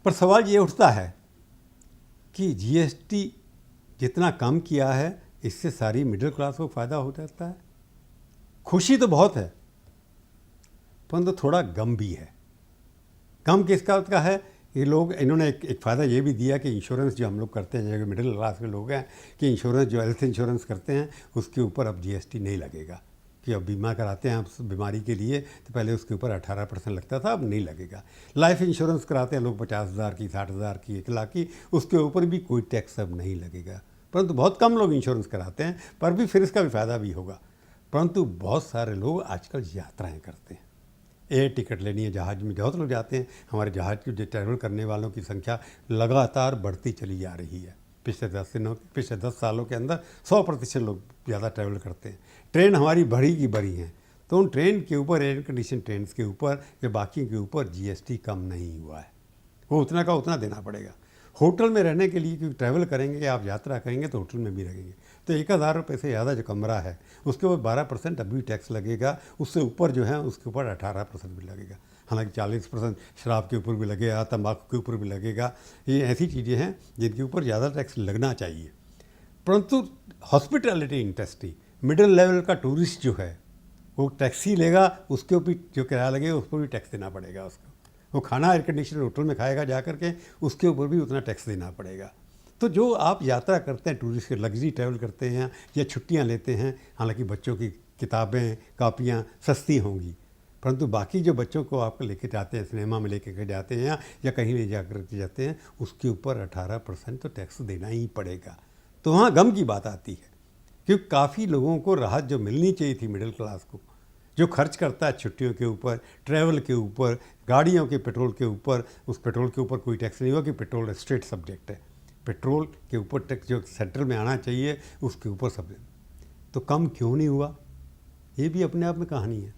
पर सवाल ये उठता है कि जीएसटी जितना कम किया है इससे सारी मिडिल क्लास को फ़ायदा हो जाता है। खुशी तो बहुत है परंतु थोड़ा गम भी है। गम किसका का है? ये लोग, इन्होंने एक फ़ायदा ये भी दिया कि इंश्योरेंस जो हम लोग करते हैं, जो मिडिल क्लास के लोग हैं, कि इंश्योरेंस जो हेल्थ इंश्योरेंस करते हैं उसके ऊपर अब जीएसटी नहीं लगेगा। कि अब बीमा कराते हैं आप बीमारी के लिए तो पहले उसके ऊपर 18% लगता था, अब नहीं लगेगा। लाइफ इंश्योरेंस कराते हैं लोग 50,000 की, 60,000 की, 1 लाख की, उसके ऊपर भी कोई टैक्स अब नहीं लगेगा। परंतु बहुत कम लोग इंश्योरेंस कराते हैं, पर भी फिर इसका भी फ़ायदा भी होगा। परंतु बहुत सारे लोग आजकल यात्राएं करते हैं, एयर टिकट लेनी है, जहाज़ में बहुत लोग जाते हैं। हमारे जहाज़ के ट्रैवल करने वालों की संख्या लगातार बढ़ती चली जा रही है। पिछले 10 सालों के अंदर 100% लोग ज़्यादा ट्रैवल करते हैं। ट्रेन हमारी बढ़ी की बढ़ी हैं, तो उन ट्रेन के ऊपर, एयर कंडीशन ट्रेन के ऊपर या बाकी के ऊपर जीएसटी कम नहीं हुआ है। वो उतना का उतना देना पड़ेगा। होटल में रहने के लिए, क्योंकि ट्रैवल करेंगे, आप यात्रा करेंगे तो होटल में भी रहेंगे, तो 1,000 रुपये से ज़्यादा जो कमरा है उसके ऊपर 12% अभी टैक्स लगेगा। उससे ऊपर जो है उसके ऊपर 18% भी लगेगा। हालांकि 40% शराब के ऊपर भी लगेगा, तंबाकू के ऊपर भी लगेगा। ये ऐसी चीज़ें हैं जिनके ऊपर ज़्यादा टैक्स लगना चाहिए। परंतु हॉस्पिटैलिटी इंडस्ट्री, मिडिल लेवल का टूरिस्ट जो है वो टैक्सी लेगा, उसके ऊपर जो किराया लगेगा उस पर भी टैक्स देना पड़ेगा उसको। वो खाना एयर कंडीशनर होटल में खाएगा जा करके, उसके ऊपर भी उतना टैक्स देना पड़ेगा। तो जो आप यात्रा करते हैं, टूरिस्ट के लग्जरी ट्रैवल करते हैं या छुट्टियां लेते हैं, हालांकि बच्चों की किताबें कापियां सस्ती होंगी, परंतु बाकी जो बच्चों को आप लेके जाते हैं, सिनेमा में लेके जाते हैं या कहीं ले जा कर जाते हैं, उसके ऊपर 18% तो टैक्स देना ही पड़ेगा। तो वहाँ गम की बात आती है, क्योंकि काफ़ी लोगों को राहत जो मिलनी चाहिए थी मिडिल क्लास को, जो खर्च करता है छुट्टियों के ऊपर, ट्रैवल के ऊपर, गाड़ियों के पेट्रोल के ऊपर, उस पेट्रोल के ऊपर कोई टैक्स नहीं हुआ कि पेट्रोल स्टेट सब्जेक्ट है। पेट्रोल के ऊपर टैक्स जो सेंट्रल में आना चाहिए उसके ऊपर सब, तो कम क्यों नहीं हुआ? ये भी अपने आप में कहानी है।